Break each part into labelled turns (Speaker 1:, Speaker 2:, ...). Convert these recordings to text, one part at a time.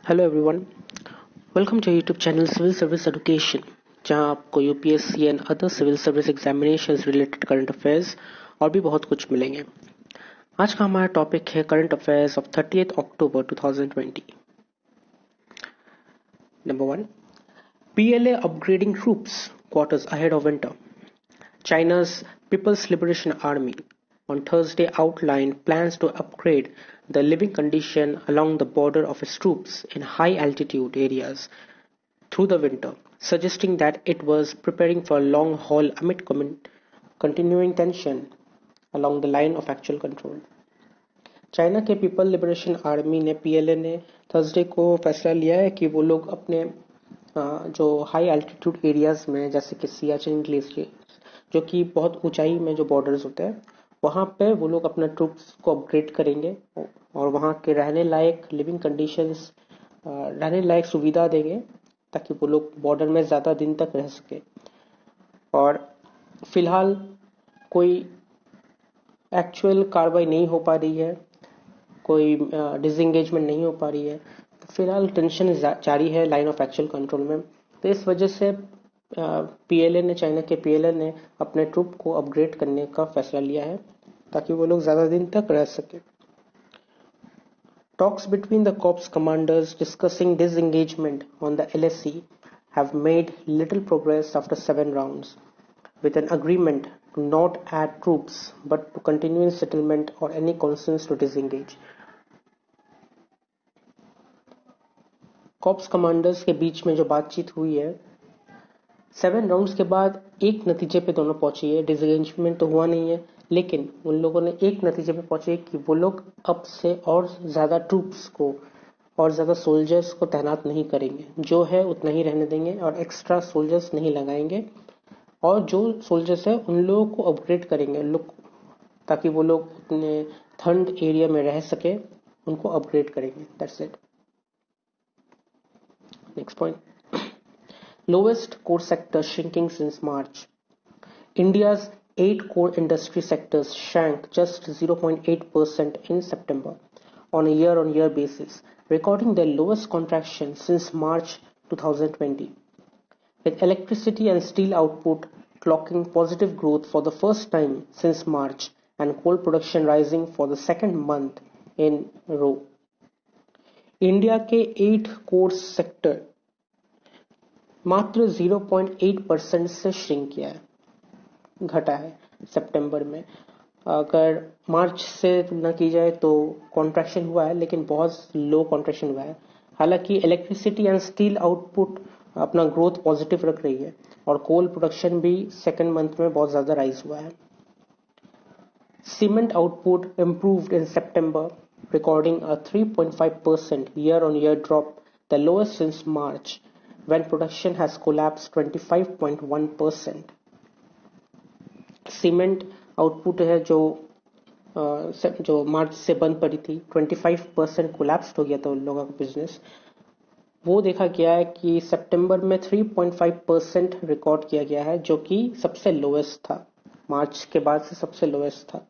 Speaker 1: Hello everyone, welcome to YouTube channel civil service education, जहां आपको UPSC and other civil service examinations related current affairs और भी बहुत कुछ मिलेंगे। आज का हमारा टॉपिक है current affairs of 30th October 2020। Number 1, PLA upgrading troops quarters ahead of winter. China's People's Liberation Army on Thursday outlined plans to upgrade the living condition along the border of its troops in high altitude areas through the winter, suggesting that it was preparing for a long haul amid continuing tension along the line of actual control. China के people liberation army ने PLA ने Thursday को फैसला लिया है कि वो लोग अपने जो हाई एल्टीट्यूड एरियाज में जैसे कि सियाचिन ग्लेशियर, जो कि बहुत ऊंचाई में जो बॉर्डर्स होते हैं, वहां पे वो लोग अपना ट्रूप्स को अपग्रेड करेंगे और वहां के रहने लायक लिविंग कंडीशंस, रहने लायक सुविधा देंगे ताकि वो लोग बॉर्डर में ज़्यादा दिन तक रह सके। और फिलहाल कोई एक्चुअल कार्रवाई नहीं हो पा रही है, कोई डिसएंगेजमेंट नहीं हो पा रही है, तो फिलहाल टेंशन जारी है लाइन ऑफ एक्चुअल कंट्रोल में। तो इस वजह से पीएलए ने, चाइना के पीएलए ने अपने ट्रूप को अपग्रेड करने का फैसला लिया है ताकि वो लोग ज़्यादा दिन तक रह सके। Talks between the corps commanders discussing disengagement on the LSC have made little progress after 7 rounds, with an agreement to not add troops but to continue in settlement or any consents to disengage. Corps commanders के बीच में जो बातचीत हुई है, 7 rounds के बाद एक नतीजे पे दोनों पहुंची है। डिसएंगेजमेंट तो हुआ नहीं है, लेकिन उन लोगों ने एक नतीजे पे पहुंचे कि वो लोग अब से और ज्यादा ट्रूप्स को और ज्यादा सोल्जर्स को तैनात नहीं करेंगे, जो है उतना ही रहने देंगे और एक्स्ट्रा सोल्जर्स नहीं लगाएंगे, और जो सोल्जर्स है उन लोगों को अपग्रेड करेंगे ताकि वो लोग अपने ठंड एरिया में रह सके, उनको अपग्रेड करेंगे। That's it. Next point, lowest core sector shrinking since March. India's 8 core industry sectors shrank just 0.8% in September on a year-on-year basis, recording their lowest contraction since March 2020, with electricity and steel output clocking positive growth for the first time since March and coal production rising for the second month in a row. India के 8 core sector मात्र 0.8% से shrink किया है, घटा है सितंबर में। अगर मार्च से तुलना की जाए तो कॉन्ट्रैक्शन हुआ है, लेकिन बहुत लो कॉन्ट्रैक्शन हुआ है। हालांकि इलेक्ट्रिसिटी एंड स्टील आउटपुट अपना ग्रोथ पॉजिटिव रख रही है और कोल प्रोडक्शन भी सेकेंड मंथ में बहुत ज्यादा राइज हुआ है। Cement output improved in September, recording a 3.5% year-on-year drop, the lowest since March, when production has collapsed 25.1%. Cement output है जो मार्च से बंद पड़ी थी, 25% कोलैप्स हो गया था उन लोगों का बिजनेस। वो देखा गया है कि सितंबर में 3.5% रिकॉर्ड किया गया है, जो कि सबसे लोएस्ट था, मार्च के बाद से सबसे लोएस्ट था।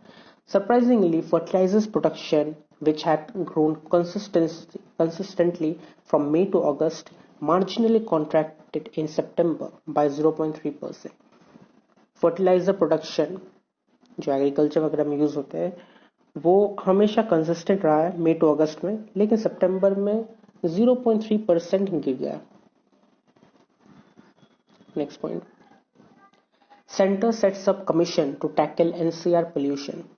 Speaker 1: Surprisingly, fertilizers production, which had grown consistently from May to August, marginally contracted in September by 0.3%. Fertilizer production, जो एग्रीकल्चर वगैरह में यूज होते हैं, वो हमेशा कंसिस्टेंट रहा है मई टू अगस्त में, लेकिन सितंबर में 0.3% गिर गया। Next point, centre sets up commission to tackle NCR pollution.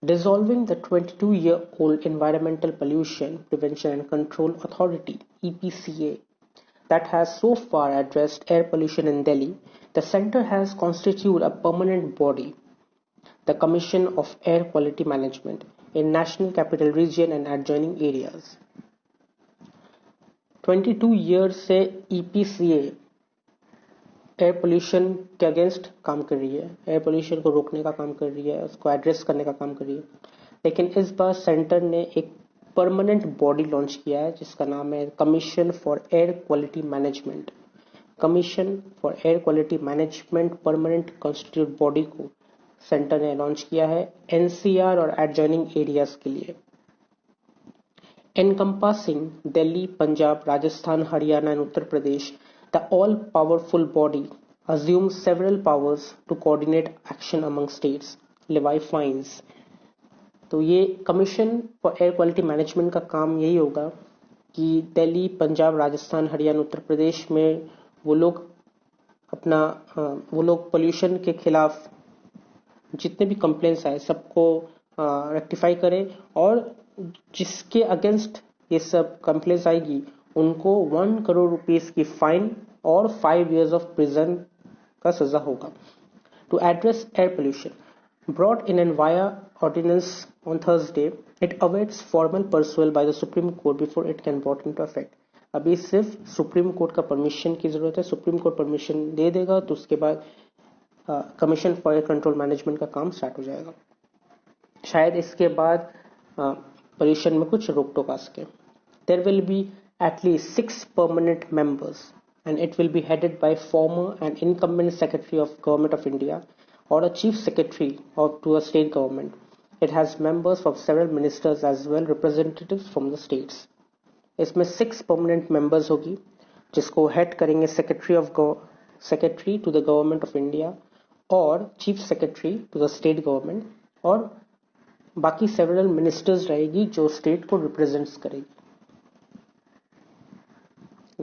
Speaker 1: Dissolving the 22-year-old Environmental Pollution Prevention and Control Authority (EPCA) that has so far addressed air pollution in Delhi, the centre has constituted a permanent body, the Commission of Air Quality Management, in National Capital Region and adjoining areas. 22 years से EPCA air pollution के against काम कर रही है, air pollution को रोकने का काम कर रही है, उसको एड्रेस करने का काम कर रही है। लेकिन इस बार सेंटर ने एक परमानेंट बॉडी लॉन्च किया है जिसका नाम है commission for air quality management. Commission for air quality management permanent constitute body को सेंटर ने लॉन्च किया है NCR और एडजॉइनिंग एरियाज के लिए। encompassing Delhi, Punjab, Rajasthan, Haryana, and Uttar Pradesh, the all powerful body assumes several powers to coordinate action among states, levy fines. तो ये commission for air quality management का काम यही होगा कि दिल्ली, पंजाब, राजस्थान, हरियाणा, उत्तर प्रदेश में वो लोग अपना वो लोग पोल्यूशन के खिलाफ जितने भी कंप्लेंट्स आए सबको रेक्टिफाई करें और जिसके अगेंस्ट ये सब कंप्लेंट्स आएगी उनको 1 करोड़ रुपीस की फाइन और 5 years ऑफ प्रिजन का सजा होगा. To address air pollution brought in and via ordinance on Thursday, it awaits formal perusal by the Supreme Court before it can brought into effect. अभी सिर्फ supreme court का permission की जरूरत है. Supreme court permission दे देगा तो उसके बाद commission for air control management का काम स्टार्ट हो जाएगा. शायद इसके बाद पोल्यूशन में कुछ रोक टोक आ सके. There will be at least 6 permanent members and it will be headed by former and incumbent Secretary of Government of India or a chief secretary to a state government. It has members of several ministers as well, representatives from the states. इसमें 6 permanent members होगी जिसको head करेंगे secretary to the government of India और chief secretary to the state government और बाकी several ministers रहेगी जो state को represents करेगी.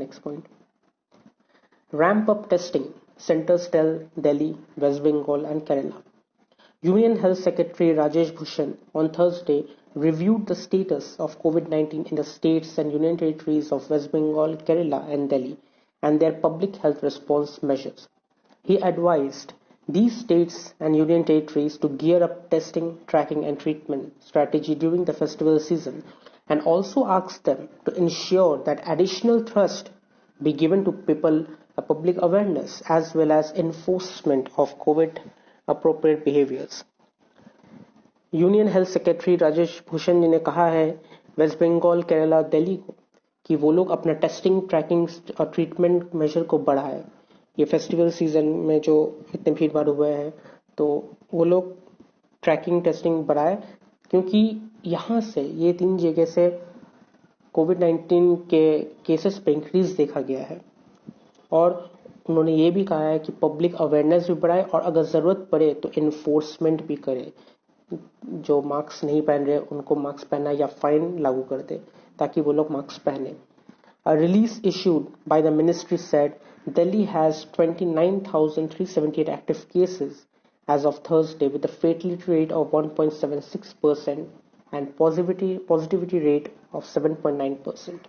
Speaker 1: Next point. Ramp up testing. Centers tell Delhi, West Bengal and Kerala. Union Health Secretary Rajesh Bhushan on Thursday reviewed the status of COVID-19 in the states and union territories of West Bengal, Kerala and Delhi and their public health response measures. He advised these states and union territories to gear up testing, tracking and treatment strategy during the festival season and also asked them to ensure that additional thrust be given to people public awareness as well as enforcement of COVID appropriate behaviors. Union health secretary Rajesh Bhushan ji ने कहा है waste Bengal, Kerala, Delhi को कि वो लोग अपना testing, trekking और treatment major को बढ़ाए. ये फेस्टिवल सीजन में जो इतने भीड़ भाड़ हुए हैं तो वो लोग ट्रैकिंग, टेस्टिंग बढ़ाए क्योंकि यहाँ से ये 3 जगह से कोविड-19 के केसेस पे इंक्रीज देखा गया है. और उन्होंने ये भी कहा है कि पब्लिक अवेयरनेस भी बढ़ाए और अगर ज़रूरत पड़े तो इन्फोर्समेंट भी करे. जो मास्क नहीं पहन रहे उनको मास्क पहनना या फाइन लागू कर दे ताकि वो लोग मास्क पहने. A release issued by the ministry said Delhi has 29,378 active cases as of Thursday with a fatality rate of 1.76% and positivity rate of 7.9%.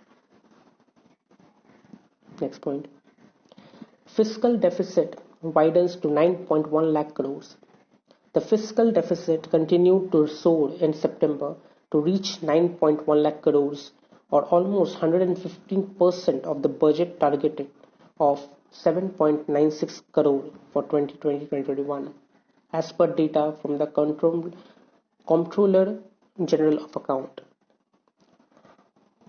Speaker 1: Next point. Fiscal deficit widens to 9.1 lakh crores. The fiscal deficit continued to soar in September to reach 9.1 lakh crores or almost 115% of the budget targeted of 7.96 crore for 2020-2021 as per data from the Comptroller General of Account.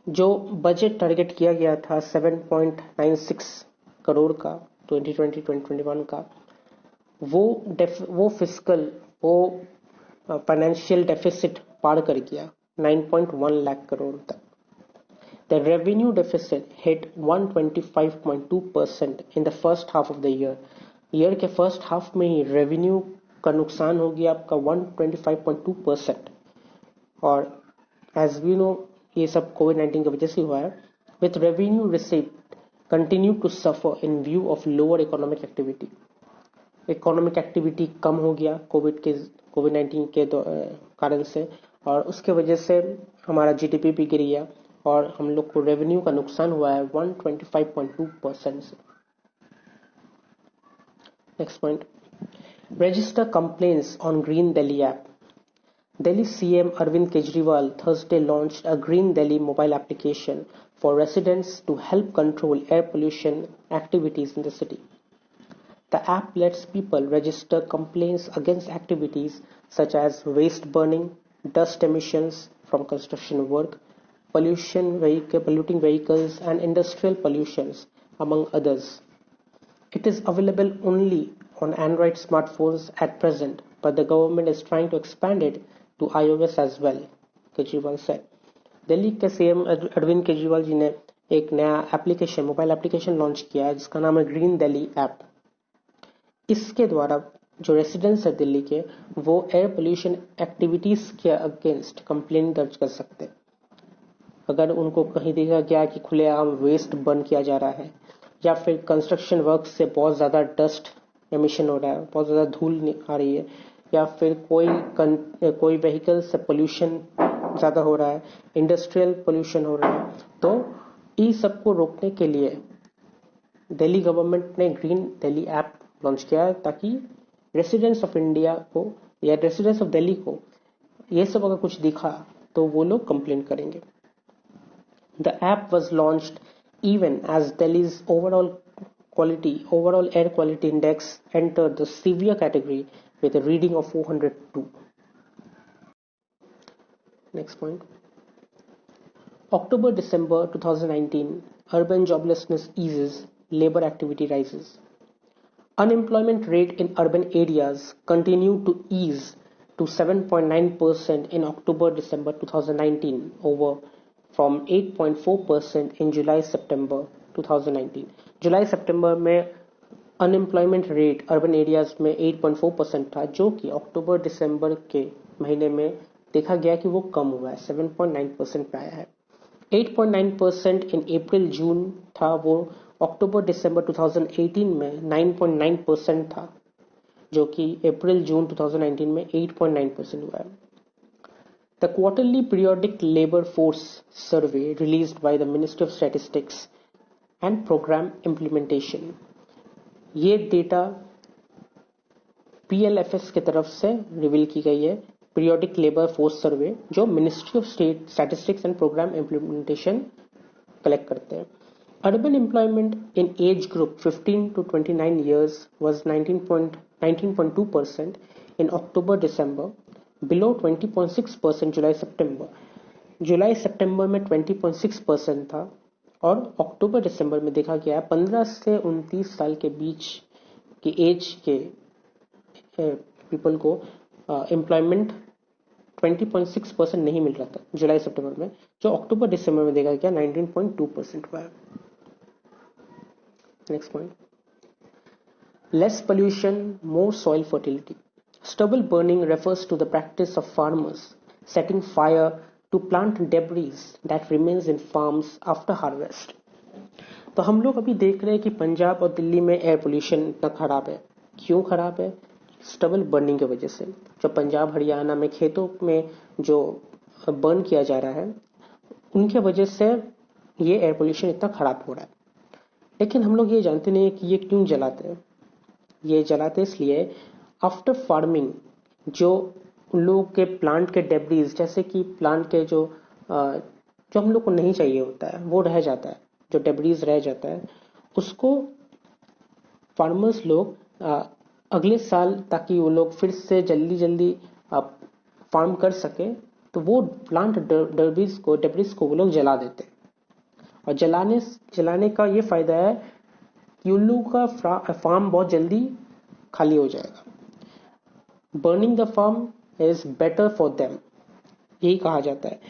Speaker 1: जो budget target किया गया था 7.96 करोड़ का 2020-2021 का वो fiscal financial deficit पार कर गया 9.1 लाख करोड़ तक. The revenue deficit hit 125.2% in the first half of the year. Year के फर्स्ट हाफ में ही रेवेन्यू का नुकसान हो गया आपका 125.2%. और एज वी नो ये सब कोविड-19 की वजह से हुआ है. With revenue receipt continue to suffer in view of lower economic activity. Economic activity कम हो गया कोविड-19 के कारण से और उसके वजह से हमारा जीडीपी भी गिर गया और हम लोग को रेवेन्यू का नुकसान हुआ है 125.2% से. Next point. Register complaints on green Delhi app. Delhi CM Arvind Kejriwal Thursday launched a Green Delhi mobile application for residents to help control air pollution activities in the city. The app lets people register complaints against activities such as waste burning, dust emissions from construction work, polluting vehicles and industrial pollutions, among others. It is available only on Android smartphones at present, but the government is trying to expand it to iOS as well, Kejriwal said. Delhi के CM Arvind Kejriwal ji ने एक नया application, mobile application launch किया है जिसका नाम है green Delhi app. इसके द्वारा जो रेसिडेंट्स है दिल्ली के, वो एयर पोल्यूशन एक्टिविटीज के अगेंस्ट कंप्लेंट दर्ज कर सकते हैं। अगर उनको कहीं देखा गया कि खुलेआम वेस्ट बर्न किया जा रहा है, या फिर कंस्ट्रक्शन वर्क से बहुत ज़्यादा डस्ट एमिशन हो रहा है, बहुत ज़्यादा धूल आ रही है, या फिर कोई व्हीकल से पोल्यूशन ज़्यादा हो रहा है, इंडस्ट्रियल पोल्यूशन हो रहा है, तो इन सबको रोकने के लिए दिल्ली गवर्नमेंट ने ग्रीन दिल्ली ऐप लॉन्च किया है, ताकि रेसिडेंट्स ऑफ इंडिया को या रेसिडेंट्स ऑफ दिल्ली को ये सब अगर कुछ दिखा तो वो लोग कंप्लेन करेंगे। The app was launched even as Delhi's overall air quality index entered the severe category with a reading of 402. Next point. October-December 2019, urban joblessness eases, labor activity rises. Unemployment rate in urban areas continued to ease to 7.9% in October-December 2019 over from 8.4% in July-September 2019. जुलाई-सितंबर में unemployment rate urban areas में 8.4% था, जो कि अक्टूबर-दिसंबर के महीने में देखा गया कि वो कम हुआ है, 7.9% पे आया है। 8.9% इन अप्रैल-जून था, वो अक्टूबर-दिसंबर 2018 में 9.9% था, जो कि अप्रैल-जून 2019 में 8.9% हुआ है। The quarterly periodic labor force survey released by the Ministry of Statistics and Program Implementation, ये डेटा PLFS की तरफ से रिवील की गई है, पीरियोडिक लेबर फोर्स सर्वे, जो ministry of state statistics and programme implementation collect करते हैं। Urban employment in age group 15 to 29 years was 19.2% in October-December, below 20.6% जुलाई-सितंबर में 20.6% था, और अक्टूबर-दिसंबर में देखा गया 15 से 29 साल के बीच की एज के पीपल को एम्प्लॉयमेंट 20.6% नहीं मिल रहा था जुलाई-सितंबर में, जो अक्टूबर-दिसंबर में देखा गया 19.2% हुआ है। Next point, less pollution, more soil fertility. Stubble burning refers to the practice of farmers setting fire to plant debris that remains in farms after harvest. तो हम लोग अभी देख रहे हैं कि पंजाब और दिल्ली में एयर पोल्यूशन इतना खराब है। क्यों खराब है? स्टबल बर्निंग की वजह से। जो पंजाब हरियाणा में खेतों में जो बर्न किया जा रहा है, उनके वजह से ये एयर पोल्यूशन इतना खराब हो रहा है। लेकिन हम लोग ये जानते नहीं कि ये क्यों जलाते हैं। ये जलाते इसलिए आफ्टर फार्मिंग जो उन लोगों के प्लांट के डेब्रीज, जैसे कि प्लांट के जो हम लोग को नहीं चाहिए होता है, वो रह जाता है, जो डेब्रीज रह जाता है, उसको फार्मर्स लोग अगले साल, ताकि वो लोग फिर से जल्दी फार्म कर सके, तो वो प्लांट डेब्रीज को वो लोग जला देते हैं। और जलाने का ये फायदा है कि उन लोगों का फार्म बहुत जल्दी खाली हो जाएगा। Burning the farm is better for them, यही कहा जाता है।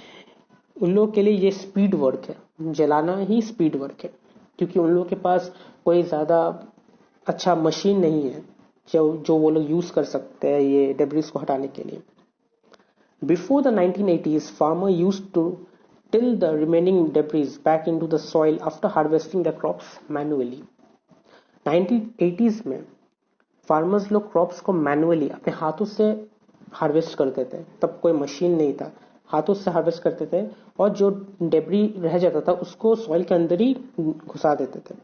Speaker 1: उन लोगों के लिए ये स्पीड वर्क है, जलाना ही स्पीड वर्क है, क्योंकि उन लोगों के पास कोई ज्यादा अच्छा मशीन नहीं है जो वो लोग यूज कर सकते हैं ये डेब्रिस को हटाने के लिए। Before the 1980s, farmer used to till the remaining debris back into the soil after harvesting the crops manually. 1980s में फार्मर्स लोग क्रॉप्स को मैनुअली अपने हाथों से हार्वेस्ट करते थे। तब कोई मशीन नहीं था, हाथों से हार्वेस्ट करते थे, और जो डेब्री रह जाता था उसको सॉइल के अंदर ही घुसा देते थे।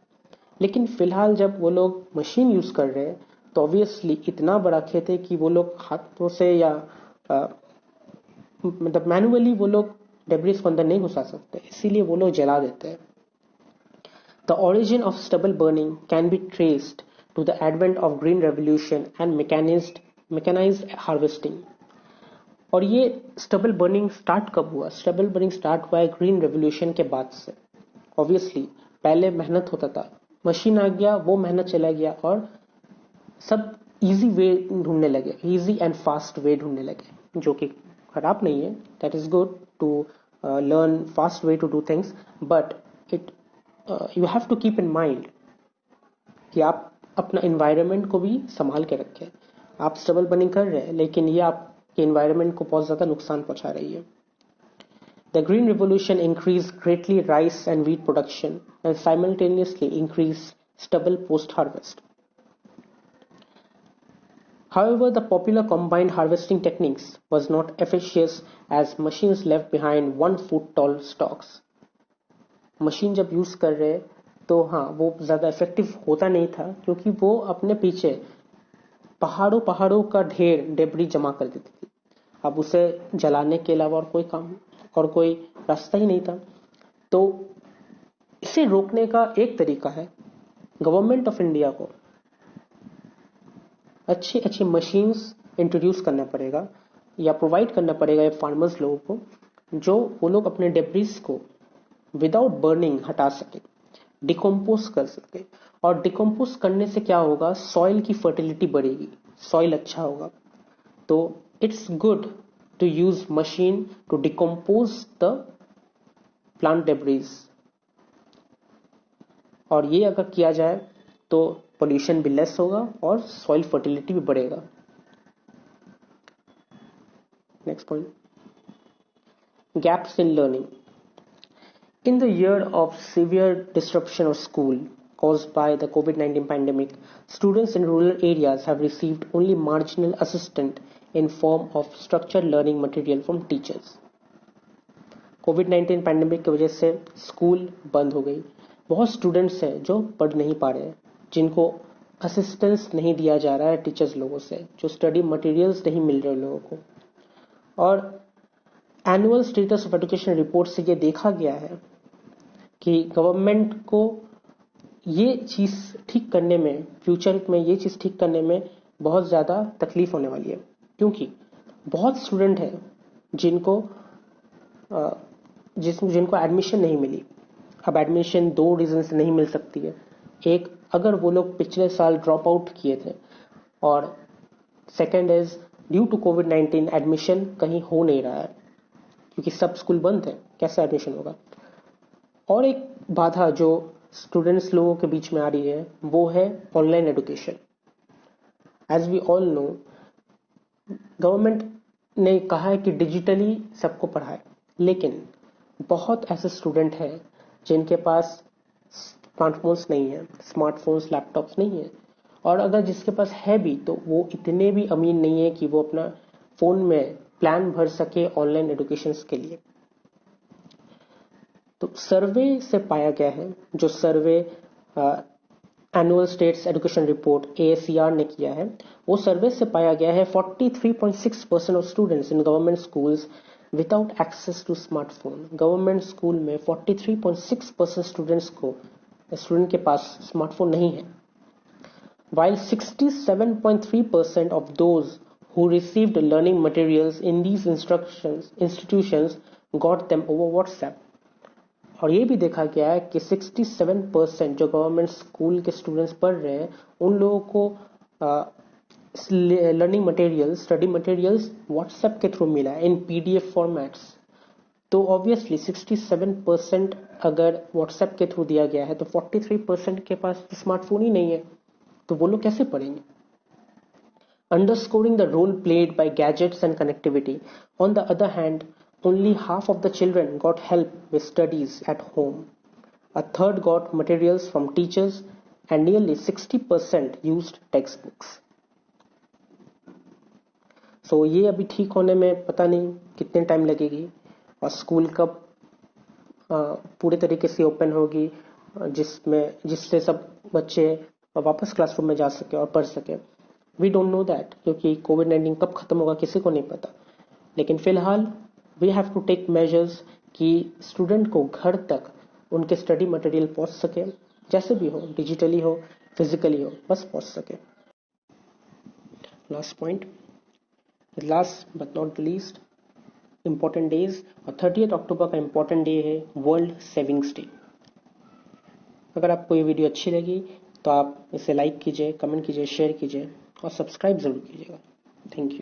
Speaker 1: लेकिन फिलहाल जब वो लोग मशीन यूज कर रहे हैं, तो ऑब्वियसली इतना बड़ा खेत है कि वो लोग हाथों से या मतलब मैनुअली वो लोग डेब्रीज को अंदर नहीं घुसा सकते, इसीलिए वो लोग जला देते हैं। The origin of stubble burning can be traced to the advent of green revolution and mechanized harvesting. और ये स्टबल बर्निंग स्टार्ट कब हुआ? स्टबल बर्निंग स्टार्ट हुआ है ग्रीन रेवोल्यूशन के बाद से। ऑब्वियसली पहले मेहनत होता था, मशीन आ गया, वो मेहनत चला गया, और सब इजी वे ढूंढने लगे, इजी एंड फास्ट वे ढूंढने लगे, जो कि खराब नहीं है। That is good to learn fast way to do things, but you have to keep in mind कि आप अपना environment को भी संभाल के रखें. आप स्टबल बर्निंग कर रहे हैं, लेकिन ये आपके environment को बहुत ज़्यादा नुकसान पहुंचा रही है. The Green Revolution increased greatly rice and wheat production and simultaneously increased stubble post-harvest. However, the popular combined harvesting techniques was not efficacious as machines left behind 1 foot tall stalks. Machine जब use कर रहे तो हाँ वो ज़्यादा effective होता नहीं था, क्योंकि वो अपने पीछे पहाड़ों का ढेर डेब्री जमा कर देती थी. अब उसे जलाने के अलावा और कोई रास्ता ही नहीं था. तो इसे रोकने का एक तरीका है गवर्नमेंट ऑफ इंडिया को अच्छी मशीन्स इंट्रोड्यूस करना पड़ेगा या प्रोवाइड करना पड़ेगा फार्मर्स लोगों को, जो वो लोग अपने डेब्रिस को विदाउट बर्निंग हटा सके, डिकम्पोज कर सके. और डिकम्पोज करने से क्या होगा, सॉइल की फर्टिलिटी बढ़ेगी, सॉइल अच्छा होगा. तो it's good to use machine to decompose the plant debris. और ये अगर किया जाए तो पोल्यूशन भी लेस होगा और सॉइल फर्टिलिटी भी बढ़ेगा. Next point, gaps in learning. In the year of severe disruption of school caused by the COVID-19 pandemic, students in rural areas have received only marginal assistance in form of structured learning material from teachers. COVID-19 pandemic की वजह से school बंद हो गई. बहुत students हैं जो पढ़ नहीं पा रहे हैं, जिनको असिस्टेंस नहीं दिया जा रहा है टीचर्स लोगों से, जो स्टडी मटेरियल्स नहीं मिल रहे लोगों को. और annual status of education report से ये देखा गया है कि गवर्नमेंट को ये चीज़ ठीक करने में, फ्यूचर में ये चीज़ ठीक करने में बहुत ज़्यादा तकलीफ होने वाली है, क्योंकि बहुत स्टूडेंट हैं जिनको एडमिशन नहीं मिली. अब एडमिशन 2 रीजन से नहीं मिल सकती है. एक, अगर वो लोग पिछले साल ड्रॉप आउट किए थे, और सेकेंड इज ड्यू टू कोविड-19 एडमिशन कहीं हो नहीं रहा है, क्योंकि सब स्कूल बंद है, कैसे एडमिशन होगा. और एक बाधा जो स्टूडेंट्स लोगों के बीच में आ रही है वो है online education. As we all know, government ने कहा है कि डिजिटली सबको पढ़ाए, लेकिन बहुत ऐसे स्टूडेंट हैं जिनके पास स्मार्टफोन्स नहीं है, स्मार्टफोन्स लैपटॉप्स नहीं है. और अगर जिसके पास है भी तो वो इतने भी अमीर नहीं है कि वो अपना फोन में प्लान भर सके ऑनलाइन एजुकेशन के लिए. तो सर्वे से पाया गया है, जो survey annual status education report ASER ने किया है, वो सर्वे से पाया गया है 43.6% of students in government schools without access to smartphone. Government school में 43.6% स्टूडेंट के पास स्मार्टफोन नहीं है, while 67.3% of those who received learning materials in these institutions got them over WhatsApp. और ये भी देखा गया है कि 67% जो गवर्नमेंट स्कूल के स्टूडेंट्स पढ़ रहे हैं, उन लोगों को learning materials, study materials WhatsApp के थ्रू मिला है इन PDF फॉर्मेट्स. तो ऑब्वियसली 67% अगर व्हाट्सएप के थ्रू दिया गया है तो 43% के पास स्मार्टफोन ही नहीं है, तो वो लोग कैसे पढ़ेंगे. Underscoring the role played by gadgets and connectivity, on the other hand, only half of the children got help with studies at home. A third got materials from teachers and nearly 60% used textbooks. So ये अभी ठीक होने में पता नहीं कितने time लगेगी, और स्कूल कब पूरे तरीके से ओपन होगी जिससे सब बच्चे वापस क्लासरूम में जा सके और पढ़ सके. वी डोंट नो दैट, क्योंकि कोविड-19 कब खत्म होगा किसी को नहीं पता. लेकिन फिलहाल we have to take measures कि स्टूडेंट को घर तक उनके स्टडी मटेरियल पहुंच सके, जैसे भी हो, डिजिटली हो, फिजिकली हो, बस पहुंच सके. Last point, last but not the least, important days. और 30 अक्टूबर का इंपॉर्टेंट डे है वर्ल्ड सेविंग्स डे. अगर आपको ये वीडियो अच्छी लगी तो आप इसे लाइक कीजिए, कमेंट कीजिए, शेयर कीजिए और सब्सक्राइब जरूर कीजिएगा. Thank you.